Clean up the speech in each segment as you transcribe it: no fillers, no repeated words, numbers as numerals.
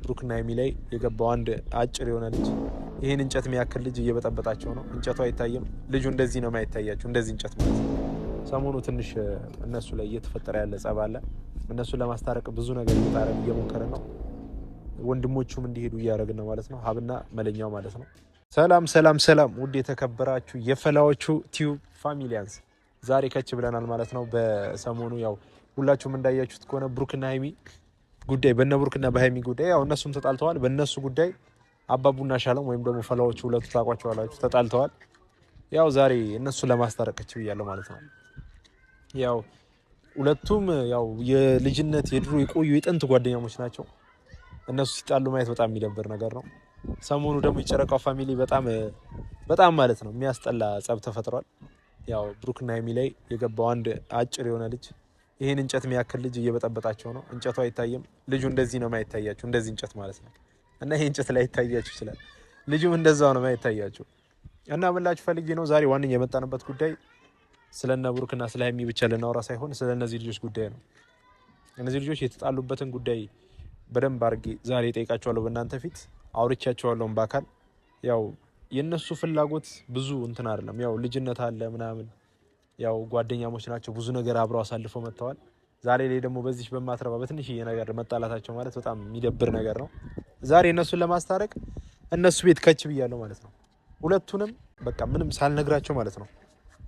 ብሩክና ሀይሚ ላይ የገባው አንድ አጭር የሆነ ልጅ ይሄን እንጨት የሚያክል ልጅ እየበጠበጣቸው ነው። እንጨቱ አይታየም። ልጁ እንደዚህ ነው የማይታያቸው፣ እንደዚህ እንጨት ማለት ነው። ሰሞኑ ትንሽ እነሱ ላይ እየተፈጠረ ያለ ጸብ አለ። እነሱን ለማስታረቅ ብዙ ነገር እየሞከረ ነው። ወንድሞቹም እንዲሄዱ እያደረግን ነው ማለት ነው። ሀብና መለኛው ማለት ነው። ሰላም ሰላም ሰላም! ውድ የተከበራችሁ የፈላዎቹ ቲዩብ ፋሚሊያንስ ዛሬ ከች ብለናል ማለት ነው። በሰሞኑ ያው ሁላችሁም እንዳያችሁት ከሆነ ብሩክና ሀይሚ ጉዳይ በእነ ብሩክና በሀይሚ ጉዳይ ያው እነሱም ተጣልተዋል። በእነሱ ጉዳይ አባቡና ሻሎም ወይም ደግሞ ፈላዎቹ ሁለቱ ታውቋቸዋላችሁ ተጣልተዋል። ያው ዛሬ እነሱን ለማስታረቅ ከች ብያለሁ ማለት ነው። ያው ሁለቱም ያው የልጅነት የድሮ የቆዩ የጥንት ጓደኛሞች ናቸው። እነሱ ሲጣሉ ማየት በጣም የሚደብር ነገር ነው። ሰሞኑ ደግሞ የጨረቃው ፋሚሊ በጣም ማለት ነው የሚያስጠላ ጸብ ተፈጥሯል። ያው ብሩክና ሀይሚ ላይ የገባው አንድ አጭር የሆነ ልጅ ይሄን እንጨት የሚያክል ልጅ እየበጠበጣቸው ነው። እንጨቱ አይታየም። ልጁ እንደዚህ ነው የማይታያቸው፣ እንደዚህ እንጨት ማለት ነው። እና ይሄ እንጨት ላይ ይታያችሁ ይችላል። ልጁም እንደዛው ነው የማይታያቸው። እና ምላችሁ ፈልጌ ነው ዛሬ ዋንኛ የመጣንበት ጉዳይ ስለነ ብሩክና ስለ ሀይሚ ብቻ ልናወራ ሳይሆን ስለ እነዚህ ልጆች ጉዳይ ነው። እነዚህ ልጆች የተጣሉበትን ጉዳይ በደንብ አድርጌ ዛሬ ጠይቃቸዋለሁ። በእናንተ ፊት አውርቻቸዋለሁ በአካል። ያው የነሱ ፍላጎት ብዙ እንትን አይደለም። ያው ልጅነት አለ ምናምን፣ ያው ጓደኛሞች ናቸው። ብዙ ነገር አብረው አሳልፈው መጥተዋል። ዛሬ ላይ ደግሞ በዚህ በማትረባ በትንሽዬ ነገር መጣላታቸው ማለት በጣም የሚደብር ነገር ነው። ዛሬ እነሱን ለማስታረቅ እነሱ ቤት ከች ብያለሁ ማለት ነው። ሁለቱንም በቃ ምንም ሳልነግራቸው ማለት ነው።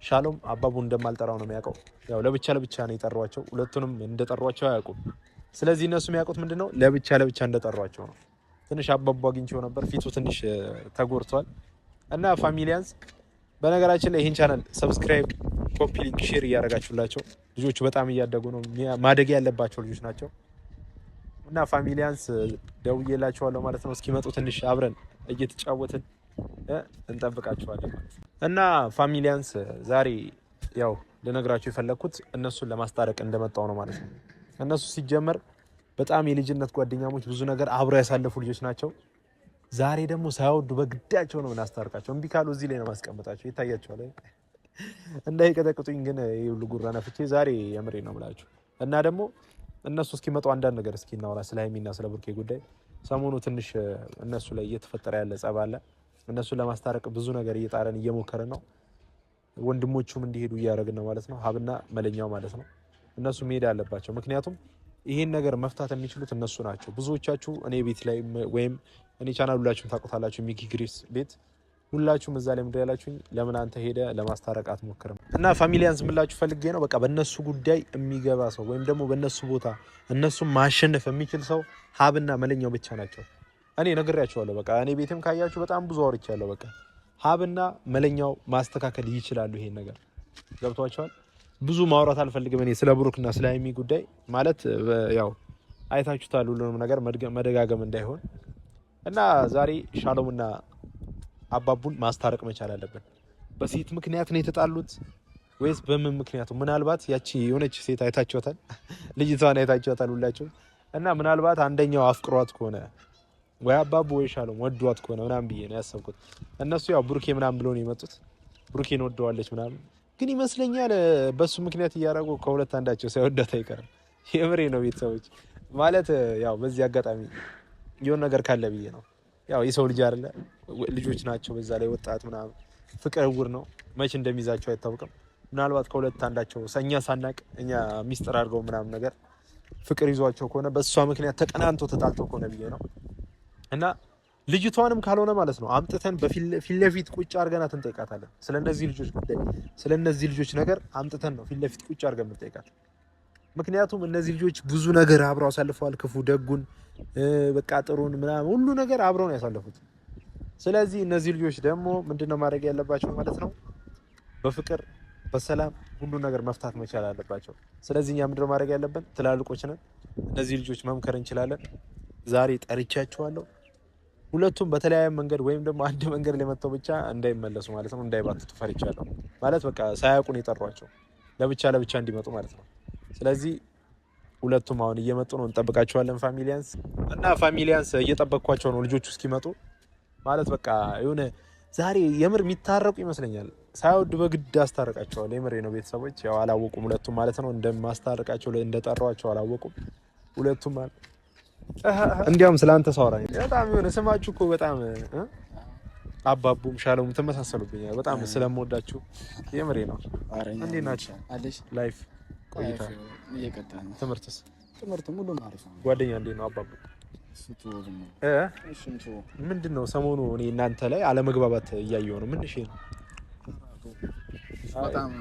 ሻሎም አባቡ እንደማልጠራው ነው የሚያውቀው። ያው ለብቻ ነው የጠሯቸው። ሁለቱንም እንደጠሯቸው አያውቁም። ስለዚህ እነሱ የሚያውቁት ምንድነው ለብቻ እንደጠሯቸው ነው። ትንሽ አባቡ አግኝቼው ነበር፣ ፊቱ ትንሽ ተጎርቷል። እና ፋሚሊያንስ በነገራችን ላይ ይህን ቻናል ሰብስክራይብ፣ ኮፒ ሊንክ፣ ሼር እያደረጋችሁላቸው ልጆቹ በጣም እያደጉ ነው። ማደግ ያለባቸው ልጆች ናቸው። እና ፋሚሊያንስ ደውዬላቸዋለሁ ማለት ነው። እስኪመጡ ትንሽ አብረን እየተጫወትን እንጠብቃቸዋለን ማለት ነው። እና ፋሚሊያንስ ዛሬ ያው ልነግራችሁ የፈለግኩት እነሱን ለማስታረቅ እንደመጣው ነው ማለት ነው። እነሱ ሲጀመር በጣም የልጅነት ጓደኛሞች፣ ብዙ ነገር አብረው ያሳለፉ ልጆች ናቸው። ዛሬ ደግሞ ሳይወዱ በግዳቸው ነው እናስታርቃቸው። እምቢ ካሉ እዚህ ላይ ነው ማስቀመጣቸው። ይታያቸዋል። እንዳይቀጠቅጡኝ ግን ይሁሉ ጉራ ነፍቼ ዛሬ የምሬ ነው የምላችሁ። እና ደግሞ እነሱ እስኪመጡ አንዳንድ ነገር እስኪ እናወራ ስለ ሀይሚና ስለ ብሩኬ ጉዳይ። ሰሞኑ ትንሽ እነሱ ላይ እየተፈጠረ ያለ ጸብ አለ። እነሱን ለማስታረቅ ብዙ ነገር እየሞከርን ነው። ወንድሞቹም እንዲሄዱ እያደረግን ነው ማለት ነው። ሀብና መለኛው ማለት ነው። እነሱ መሄድ አለባቸው። ምክንያቱም ይሄን ነገር መፍታት የሚችሉት እነሱ ናቸው። ብዙዎቻችሁ እኔ ቤት ላይ ወይም እኔ ቻናል ሁላችሁም ታውቁታላችሁ፣ ሚኪ ግሬስ ቤት ሁላችሁም እዛ ላይ ምንድን ያላችሁኝ ለምን አንተ ሄደ ለማስታረቅ አትሞክርም? እና ፋሚሊያንስ ምላችሁ ፈልጌ ነው በቃ በእነሱ ጉዳይ የሚገባ ሰው ወይም ደግሞ በእነሱ ቦታ እነሱም ማሸነፍ የሚችል ሰው ሀብና መለኛው ብቻ ናቸው። እኔ ነግሬያቸዋለሁ። በቃ እኔ ቤትም ካያችሁ በጣም ብዙ አውርቻለሁ። በቃ ሀብና መለኛው ማስተካከል ይችላሉ። ይሄን ነገር ገብቷቸዋል። ብዙ ማውራት አልፈልግም እኔ ስለ ብሩክና ስለ ሀይሚ ጉዳይ ማለት ያው አይታችሁታል ሁሉንም ነገር መደጋገም እንዳይሆን። እና ዛሬ ሻሎምና አባቡን ማስታረቅ መቻል አለብን። በሴት ምክንያት ነው የተጣሉት ወይስ በምን ምክንያቱ? ምናልባት ያቺ የሆነች ሴት አይታችኋታል፣ ልጅቷን አይታችኋታል ሁላችሁ። እና ምናልባት አንደኛው አፍቅሯት ከሆነ ወይ አባቡ ወይ ሻሎም ወዷት ከሆነ ምናምን ብዬ ነው ያሰብኩት። እነሱ ያው ብሩኬ ምናምን ብሎ ነው የመጡት። ብሩኬን ወደዋለች ምናምን፣ ግን ይመስለኛል በሱ ምክንያት እያደረጉ ከሁለት አንዳቸው ሳይወዳት አይቀርም። የምሬ ነው ቤተሰቦች ማለት ያው በዚህ አጋጣሚ የሆነ ነገር ካለ ብዬ ነው። ያው የሰው ልጅ አይደለ፣ ልጆች ናቸው። በዛ ላይ ወጣት ምናምን፣ ፍቅር እውር ነው፣ መቼ እንደሚይዛቸው አይታወቅም። ምናልባት ከሁለት አንዳቸው እኛ ሳናቅ እኛ ሚስጥር አድርገው ምናምን ነገር ፍቅር ይዟቸው ከሆነ በእሷ ምክንያት ተቀናንቶ ተጣልተው ከሆነ ብዬ ነው። እና ልጅቷንም ካልሆነ ማለት ነው አምጥተን በፊት ለፊት ቁጭ አድርገናት እንጠይቃታለን። ስለነዚህ ልጆች ጉዳይ ስለነዚህ ልጆች ነገር አምጥተን ነው ፊት ለፊት ቁጭ አድርገን እንጠይቃት። ምክንያቱም እነዚህ ልጆች ብዙ ነገር አብረው አሳልፈዋል። ክፉ ደጉን፣ በቃ ጥሩን ምናምን ሁሉ ነገር አብረው ነው ያሳለፉት። ስለዚህ እነዚህ ልጆች ደግሞ ምንድነው ማድረግ ያለባቸው ማለት ነው በፍቅር በሰላም ሁሉ ነገር መፍታት መቻል አለባቸው። ስለዚህ እኛ ምንድነው ማድረግ ያለብን? ትላልቆች ነን፣ እነዚህ ልጆች መምከር እንችላለን። ዛሬ ጠርቻቸዋለሁ። ሁለቱም በተለያየ መንገድ ወይም ደግሞ አንድ መንገድ ላይ መጥተው ብቻ እንዳይመለሱ ማለት ነው፣ እንዳይባትቱ ፈርቻለሁ ማለት በቃ ሳያውቁን የጠሯቸው ለብቻ እንዲመጡ ማለት ነው። ስለዚህ ሁለቱም አሁን እየመጡ ነው፣ እንጠብቃቸዋለን ፋሚሊያንስ። እና ፋሚሊያንስ እየጠበቅኳቸው ነው ልጆቹ እስኪመጡ ማለት በቃ የሆነ ዛሬ የምር የሚታረቁ ይመስለኛል። ሳይወድ በግድ አስታርቃቸዋል። የምሬ ነው ቤተሰቦች። ያው አላወቁም ሁለቱም ማለት ነው እንደማስታርቃቸው እንደጠራዋቸው አላወቁም ሁለቱም እንዲያውም ስላንተ ሳወራ በጣም የሆነ ስማችሁ እኮ በጣም አባቡም ሻለሙም ተመሳሰሉብኛል። በጣም ስለምወዳችሁ የምሬ ነው። እንዴት ናችሁ? ላይፍ ቆይታ እየቀጠለ ነው። ትምህርትስ? ትምህርት ሙሉ አሪፍ ነው። ጓደኛ እንዴት ነው አባቡ? ምንድን ነው ሰሞኑ እኔ እናንተ ላይ አለመግባባት እያየሁ ነው። ምን እሺ ነው በጣም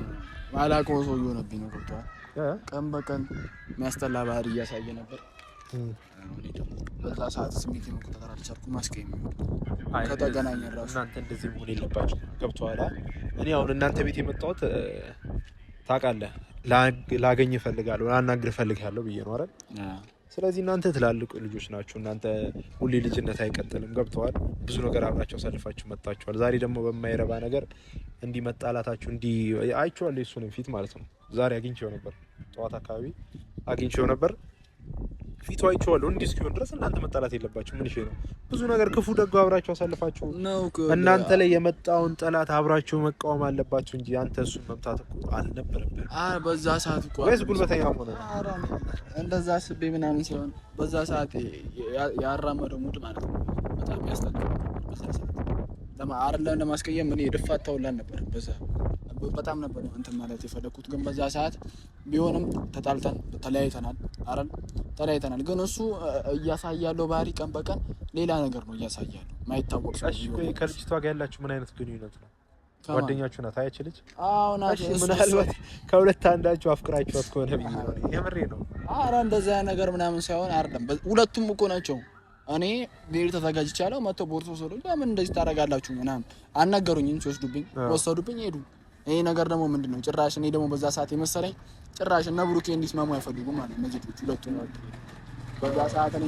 ማላውቀው ሰው እየሆነብኝ ነው። ገብቶሃል? ቀን በቀን የሚያስጠላ ባህሪ እያሳየ ነበር። በዛ ሰዓት ስሜት መቆጣጠር አልቻልኩም። ማስቀየም ከተገናኘን ራሱ እናንተ እንደዚህ መሆን የለባችሁ። ገብቶሃል? እኔ አሁን እናንተ ቤት የመጣሁት ታውቃለህ፣ ላገኝ እፈልጋለሁ፣ ላናግር እፈልጋለሁ ብዬ ነው አይደል? ስለዚህ እናንተ ትላልቅ ልጆች ናችሁ። እናንተ ሁሌ ልጅነት አይቀጥልም። ገብተዋል። ብዙ ነገር አብራችሁ አሳልፋችሁ መጣችኋል። ዛሬ ደግሞ በማይረባ ነገር እንዲህ መጣላታችሁ እንዲህ አይቼዋለሁ። እሱንም ፊት ማለት ነው። ዛሬ አግኝቼው ነበር፣ ጠዋት አካባቢ አግኝቼው ነበር። ፊቱ አይቼዋለሁ። እንዲህ እስኪሆን ድረስ እናንተ መጣላት የለባችሁ። ምን ነው ብዙ ነገር ክፉ ደግ አብራችሁ አሳልፋችሁ እናንተ ላይ የመጣውን ጠላት አብራችሁ መቃወም አለባችሁ እንጂ አንተ እሱን መምታት እኮ አልነበረብህም። በዛ ሰዓት እኮ ወይስ ጉልበተኛ ሆነ? እንደዛ አስቤ ምናምን ሳይሆን በዛ ሰዓት ያራመደው ሙድ ማለት ነው በጣም ያስጠላል። በዛ ሰዓት አይደለም ለማስቀየም እኔ ድፋታውላን ነበር። በዛ በጣም ነበር እንትን ማለት የፈለኩት። ግን በዛ ሰዓት ቢሆንም ተጣልተን ተለያይተናል። ተለያይተናል። ግን እሱ እያሳያለው ባህሪ ቀን በቀን ሌላ ነገር ነው እያሳያለው። ማይታወቅ ሰው። እሺ ከልጅቷ ጋር ያላችሁ ምን አይነት ግንኙነት ነው? ጓደኛችሁ ናት አያች ልጅ? አዎ ናት። ምናልባት ከሁለት አንዳችሁ አፍቅራችኋት ከሆነ ብዬ ነው። የምሬ ነው። እንደዛ ነገር ምናምን ሳይሆን አይደለም። ሁለቱም እኮ ናቸው። እኔ ቤት ተዘጋጅቻለሁ። መጥቶ ቦርሶ ሰዶኝ ለምን እንደዚህ ታደርጋላችሁ ምናምን አናገሩኝም። ሲወስዱብኝ ወሰዱብኝ ሄዱ። ይሄ ነገር ደግሞ ምንድነው? ጭራሽ እኔ ደግሞ በዛ ሰዓት የመሰለኝ ጭራሽ እና ብሩኬ እንዲስማሙ አይፈልጉም ማለት ነው። እነዚህ ሁለቱ ነው በዛ ሰዓት እኔ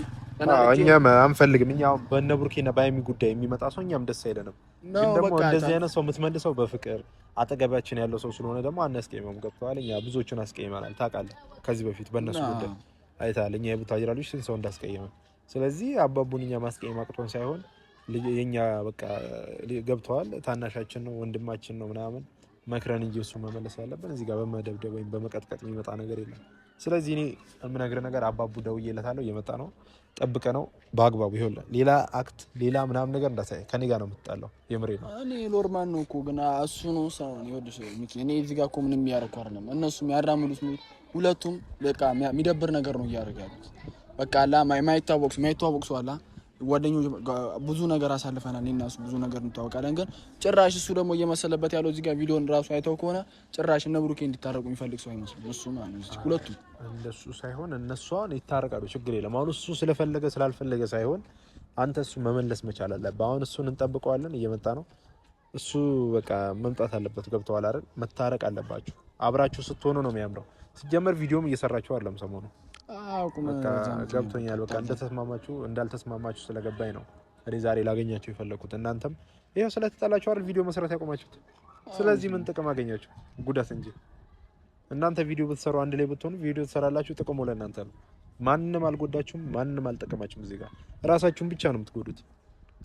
እኛም አንፈልግም። እኛው በእነ ብሩኬና በሀይሚ ጉዳይ የሚመጣ ሰው እኛም ደስ አይለንም። ግን ደግሞ እንደዚህ አይነት ሰው የምትመልሰው በፍቅር አጠገባችን ያለው ሰው ስለሆነ ደግሞ አናስቀይመውም። ገብቶሃል? እኛ ብዙዎቹን አስቀይመናል። ታውቃለህ፣ ከዚህ በፊት በእነሱ ጉዳይ አይተሃል። እኛ የቡታጅራ ልጆች ስንት ሰው እንዳስቀየመ። ስለዚህ አባቡን እኛ ማስቀየም አቅቶን ሳይሆን የኛ በቃ ገብቶሃል፣ ታናሻችን ነው፣ ወንድማችን ነው ምናምን መክረን እንጂ እሱ መመለስ ያለብን እዚህ ጋር በመደብደብ ወይም በመቀጥቀጥ የሚመጣ ነገር የለም። ስለዚህ እኔ የምነግርህ ነገር አባቡ ደውዬለታለሁ፣ እየመጣ ነው፣ ጠብቀ ነው በአግባቡ። ይኸውልህ ሌላ አክት ሌላ ምናምን ነገር እንዳሳይ። ከኔ ጋር ነው የምትጣላው። የምሬ ነው። እኔ ኖርማል ነው እኮ ግን እሱ ነው ሰው ነው ይወድሽ ሚኪ። እኔ እዚህ ጋር እኮ ምንም ያደርኩ አይደለም። እነሱ የሚያራምዱት ሁለቱም በቃ የሚደብር ነገር ነው እያደረጋሉት። በቃ አላ ማይታወቅ ሰው አላ ጓደኞች ብዙ ነገር አሳልፈናል። እኔና እሱ ብዙ ነገር እንታወቃለን። ግን ጭራሽ እሱ ደግሞ እየመሰለበት ያለው እዚህ ጋር ቪዲዮን ራሱ አይተው ከሆነ ጭራሽ እነ ብሩኬ እንዲታረቁ የሚፈልግ ሰው አይመስልም። እሱ ማለት ነው ሁለቱም እንደሱ ሳይሆን እነሱን ይታረቃሉ፣ ችግር የለም። አሁን እሱ ስለፈለገ ስላልፈለገ ሳይሆን አንተ እሱ መመለስ መቻል አለብህ። አሁን እሱን እንጠብቀዋለን፣ እየመጣ ነው እሱ። በቃ መምጣት አለበት። ገብተዋል አይደል? መታረቅ አለባችሁ። አብራችሁ ስትሆኑ ነው የሚያምረው። ሲጀመር ቪዲዮም እየሰራችሁ አይደለም ሰሞኑ። ገብቶኛል። በቃ እንዳልተስማማችሁ ስለገባኝ ነው እኔ ዛሬ ላገኛችሁ የፈለኩት። እናንተም ይሄው ስለተጣላችሁ አይደል ቪዲዮ መስራት ያቆማችሁት። ስለዚህ ምን ጥቅም አገኛችሁ? ጉዳት እንጂ። እናንተ ቪዲዮ ብትሰሩ አንድ ላይ ብትሆኑ ቪዲዮ ትሰራላችሁ፣ ጥቅሙ ለእናንተ ነው። ማንንም አልጎዳችሁም፣ ማንንም አልጠቀማችሁም። እዚህ ጋር ራሳችሁን ብቻ ነው የምትጎዱት።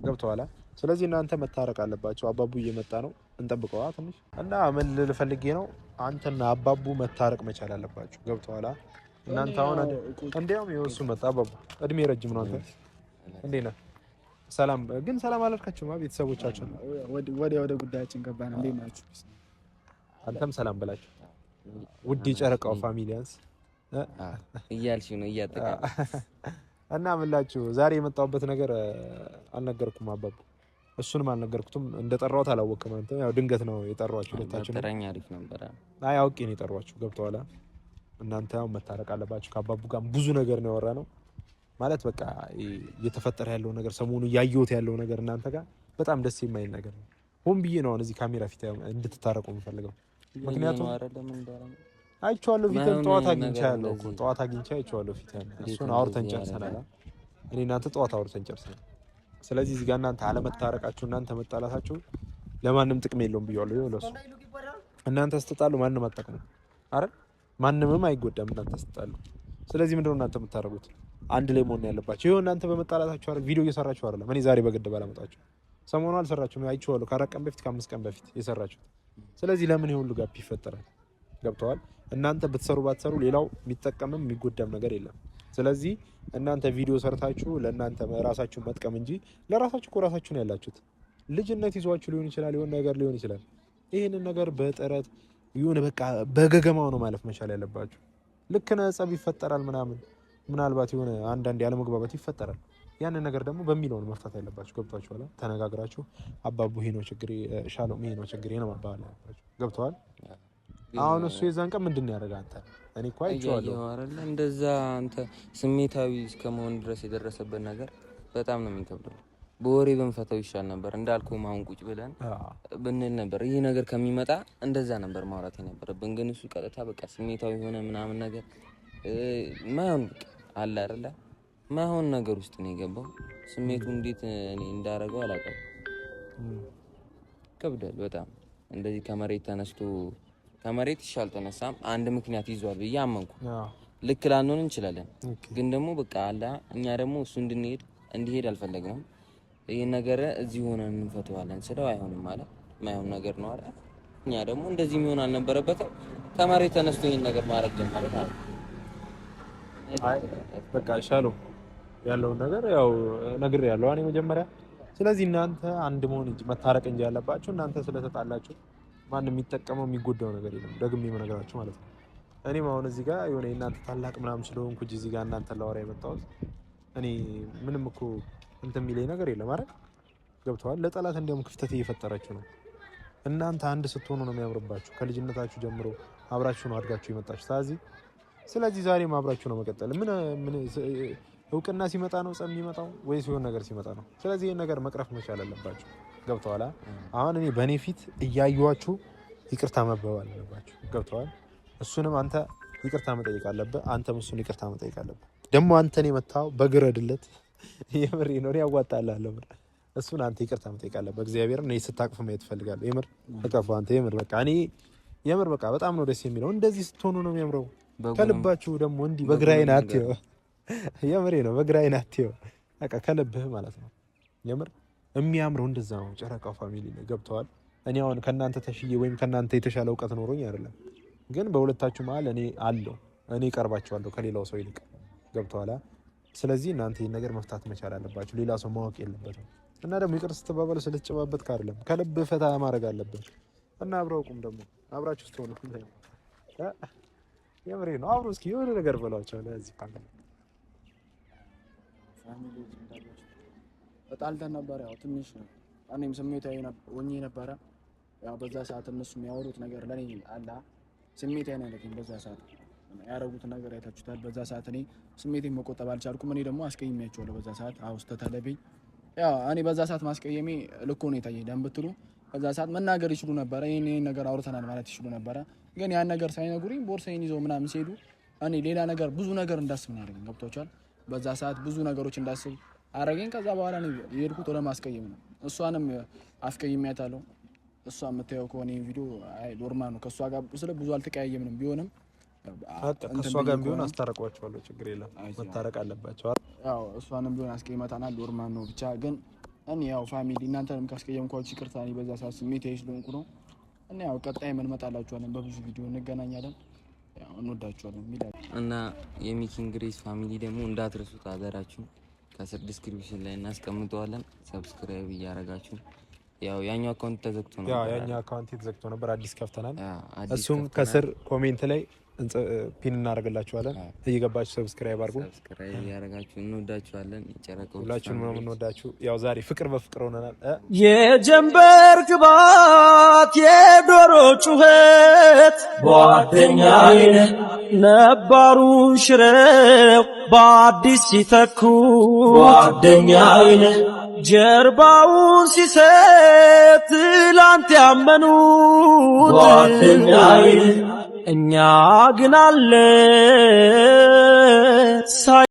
ገብቶሃል? ስለዚህ እናንተ መታረቅ አለባችሁ። አባቡ እየመጣ ነው፣ እንጠብቀዋ ትንሽ እና ምን ልል ፈልጌ ነው፣ አንተና አባቡ መታረቅ መቻል አለባችሁ። ገብቶሃል? እናንተ አሁን እንዴውም የወሱ መጣ። አባቡ እድሜ ረጅም ነው። አንተ እንዴት ነህ? ሰላም ግን ሰላም አላልካችሁም? ቤተሰቦቻችን ወደ ጉዳያችን ገባን። እንዴት ናችሁ? አንተም ሰላም በላችሁ። ውድ የጨረቃው ፋሚሊያንስ እያልሽ ነው እያጠቃ እና ምላችሁ ዛሬ የመጣሁበት ነገር አልነገርኩም አባቡ። እሱንም አልነገርኩትም። እንደጠራሁት አላወቅም። አንተ ያው ድንገት ነው የጠራኋችሁ ሁለታችሁ። ተረኛ አሪፍ ነበር። አይ አውቄ ነው የጠራኋችሁ። ገብቶሃል? እናንተ ያው መታረቅ አለባችሁ። ከአባቡ ጋር ብዙ ነገር ነው ያወራነው። ማለት በቃ እየተፈጠረ ያለው ነገር ሰሞኑ ያየሁት ያለው ነገር እናንተ ጋር በጣም ደስ የማይል ነገር ነው። ሆን ብዬ ነው እዚህ ካሜራ ፊት እንድትታረቁ የምፈልገው። ምክንያቱም አይቼዋለሁ ፊትህን ጠዋት አግኝቻለሁ እኮ ጠዋት አግኝቼ አይቼዋለሁ ፊትህን። እሱን አውርተን ጨርሰናል። እኔ እናንተ ጠዋት አውርተን ጨርሰናል። ስለዚህ እዚህ ጋር እናንተ አለመታረቃችሁ እናንተ መጣላታችሁ ለማንም ጥቅም የለውም ብያለሁ። ይኸው ለሱ እናንተ ስትጣሉ ማንም አትጠቅሙ አይደል? ማንምም አይጎዳም እናንተ ስትጣሉ። ስለዚህ ምንድነው እናንተ የምታረጉት? አንድ ላይ መሆን ያለባችሁ። ይኸው እናንተ በመጣላታችሁ አይደል ቪዲዮ እየሰራችሁ አይደለም። እኔ ዛሬ በግድ ባላመጣችሁ ሰሞኑ አልሰራችሁም። አይቼዋለሁ ከ4 ቀን በፊት ከ5 ቀን በፊት የሰራችሁት። ስለዚህ ለምን ይሄ ሁሉ ጋፕ ይፈጠራል? ገብተዋል? እናንተ ብትሰሩ ባትሰሩ ሌላው የሚጠቀምም የሚጎዳም ነገር የለም። ስለዚህ እናንተ ቪዲዮ ሰርታችሁ ለእናንተ ራሳችሁን መጥቀም እንጂ ለራሳችሁ እኮ ራሳችሁ ነው ያላችሁት። ልጅነት ይዟችሁ ሊሆን ይችላል፣ የሆነ ነገር ሊሆን ይችላል። ይህንን ነገር በጥረት የሆነ በቃ በገገማው ነው ማለፍ መቻል ያለባችሁ። ልክ ነህ፣ ጸብ ይፈጠራል ምናምን፣ ምናልባት የሆነ አንዳንድ ያለመግባባት ይፈጠራል። ያንን ነገር ደግሞ በሚለው ነው መፍታት ያለባችሁ። ገብቷችኋል? ተነጋግራችሁ አባቡ ይሄ ነው ችግሬ፣ ሻሎም ይሄ ነው ችግሬ ነው መባባል ያለባችሁ። ገብቷል? አሁን እሱ የዛን ቀን ምንድን ነው ያደረገ? አንተ እኔ እኮ አይቼዋለሁ አይደል? እንደዛ አንተ ስሜታዊ እስከመሆን ድረስ የደረሰበት ነገር በጣም ነው የሚከብደው። በወሬ ብንፈታው ይሻል ነበር እንዳልኩህ። አሁን ቁጭ ብለን ብንል ነበር ይሄ ነገር ከሚመጣ እንደዛ ነበር ማውራት የነበረብን። ግን እሱ ቀጥታ በቃ ስሜታዊ ሆነ ምናምን ነገር ማይሆን አለ አይደለ? ማይሆን ነገር ውስጥ ነው የገባው። ስሜቱ እንዴት እኔ እንዳረገው አላውቅም። ከብዷል በጣም እንደዚህ ከመሬት ይሻል ተነሳም አንድ ምክንያት ይዟል ብዬ አመንኩ። ልክ ላንሆን እንችላለን፣ ግን ደግሞ በቃ አላ እኛ ደግሞ እሱ እንዲሄድ አልፈለግንም። ይሄን ነገር እዚህ ሆነን እንፈተዋለን ስለው አይሆንም ማለት ማይሆን ነገር ነው አለ። እኛ ደግሞ እንደዚህ የሚሆን አልነበረበትም። ከመሬት ተነስቶ ይሄን ነገር ማድረግ ጀመረ ማለት አይ በቃ ሻሎ ያለውን ነገር ያው ነግሬያለሁ እኔ መጀመሪያ። ስለዚህ እናንተ አንድ መሆን እንጂ መታረቅ እንጂ ያለባችሁ እናንተ ስለተጣላችሁ ማንም የሚጠቀመው የሚጎዳው ነገር የለም። ደግሜ የምነግራችሁ ማለት ነው። እኔም አሁን እዚህ ጋር የሆነ እናንተ ታላቅ ምናምን ስለሆንኩ እዚህ ጋር እናንተ ላወራ የመጣሁት እኔ ምንም እኮ እንትን የሚለኝ ነገር የለም አይደል? ገብተዋል። ለጠላት እንዲያውም ክፍተት እየፈጠራችሁ ነው። እናንተ አንድ ስትሆኑ ነው የሚያምርባችሁ። ከልጅነታችሁ ጀምሮ አብራችሁ ነው አድጋችሁ የመጣችሁ። ስለዚህ ዛሬም አብራችሁ ነው መቀጠል። ምን እውቅና ሲመጣ ነው ጸም የሚመጣው ወይስ የሆነ ነገር ሲመጣ ነው? ስለዚህ ይሄን ነገር መቅረፍ መቻል አለባችሁ። ገብተዋል። አሁን እኔ በእኔ ፊት እያዩዋችሁ ይቅርታ መባባል አለባችሁ። ገብተዋል። እሱንም አንተ ይቅርታ መጠየቅ አለብህ፣ አንተም እሱን ይቅርታ መጠየቅ አለብህ። ደግሞ አንተን የመታው በግረድለት የምር ነው ያዋጣልህ። እሱን አንተ ይቅርታ መጠየቅ አለብህ። እግዚአብሔር እኔ ስታቅፍ ማየት እፈልጋለሁ። የምር ተቀፋ አንተ የምር በቃ እኔ የምር በቃ በጣም ነው ደስ የሚለው። እንደዚህ ስትሆኑ ነው የሚያምረው። ከልባችሁ ደግሞ እንዲህ በግራይን አትየው። የምሬ ነው በግራይን አትየው። በቃ ከልብህ ማለት ነው። የምር የሚያምረው እንደዛ ነው። ጨረቃው ፋሚሊ ነው። ገብተዋል። እኔ አሁን ከናንተ ተሽዬ ወይም ከናንተ የተሻለ እውቀት ኖሮኝ አይደለም፣ ግን በሁለታችሁ መሀል እኔ ቀርባችኋለሁ ከሌላው ሰው ይልቅ። ገብተዋል። ስለዚህ እናንተ ይሄን ነገር መፍታት መቻል አለባችሁ። ሌላ ሰው ማወቅ የለበትም። እና ደግሞ ይቅር ስትባባሉ ስለተጨባበት አይደለም፣ ከልብ ፈታ ማድረግ አለበት። እና አብረውቁም ደግሞ አብራችሁ ስትሆኑ የምሬ ነው። አብሮ እስኪ የሆነ ነገር በሏቸው ለዚህ ፋሚሊ ተጣልተን ነበር። ያው ትንሽ እኔም ስሜታዊ ሆኜ ነበረ። ያው በዛ ሰዓት እነሱ የሚያወሩት ነገር ለኔ አላ ስሜታዊ ነኝ። በዛ ሰዓት ያደረጉት ነገር አይታችሁታል። በዛ ሰዓት እኔ ስሜቴን መቆጠብ አልቻልኩም። እኔ ደግሞ አስቀይሜያቸዋለሁ በዛ ሰዓት። አዎ ስተተለብኝ ያው እኔ በዛ ሰዓት ማስቀየሜ ልክ ሆነ የታየኝ ደም ብትሉ በዛ ሰዓት መናገር ይችሉ ነበረ። ይሄን ነገር አውርተናል ማለት ይችሉ ነበረ። ግን ያን ነገር ሳይነግሩኝ ቦርሳዬን ይዘው ምናምን ሲሄዱ እኔ ሌላ ነገር ብዙ ነገር እንዳስብ ነው ያደረገኝ። ገብቷቸዋል። በዛ ሰዓት ብዙ ነገሮች እንዳስብ አረገኝ። ከዛ በኋላ ነው የሄድኩት ወደ ማስቀየም ነው። እሷንም አስቀይሜያታለሁ። እሷ የምታየው ከሆነ ቪዲዮ አይ ኖርማል ነው። ከእሷ ጋር ስለ ብዙ አልተቀያየምንም። ቢሆንም ከእሷ ጋር ቢሆን አስታርቋቸዋለሁ። ችግር የለም መታረቅ አለባቸው። ያው እሷንም ቢሆን አስቀይመታናል። ኖርማል ነው። ብቻ ግን እኔ ያው ፋሚሊ እናንተንም ካስቀየምኳችሁ ይቅርታ። እኔ በዛ ሰዓት ስሜታዊ ስለሆንኩ ነው። እና ያው ቀጣይ እንመጣላችኋለን። በብዙ ቪዲዮ እንገናኛለን። ያው እንወዳችኋለን እና የሚኪንግ ግሬስ ፋሚሊ ደግሞ እንዳትረሱት አደራችሁ። ከስር ዲስክሪፕሽን ላይ እናስቀምጠዋለን። ሰብስክራይብ እያደረጋችሁ ያው ያኛው አካውንት ተዘግቶ ነበር። ያኛው አካውንት ተዘግቶ ነበር። አዲስ ከፍተናል። እሱም ከስር ኮሜንት ላይ ፒን እናደርግላችኋለን። እየገባችሁ ሰብስክራይብ አድርጉ። ሰብስክራይብ እያደረጋችሁ እንወዳችኋለን። ጨረቀው ሁላችሁንም ነው የምንወዳችሁ። ያው ዛሬ ፍቅር በፍቅር ሆነናል። የጀንበር ግባት የዶሮ ጩኸት ጓደኛዬ ነባሩን ሽረው በአዲስ ሲተኩ ጓደኛዬ ጀርባውን ሲሰጥ ትላንት ያመኑት ጓደኛዬ እኛ ግን አለ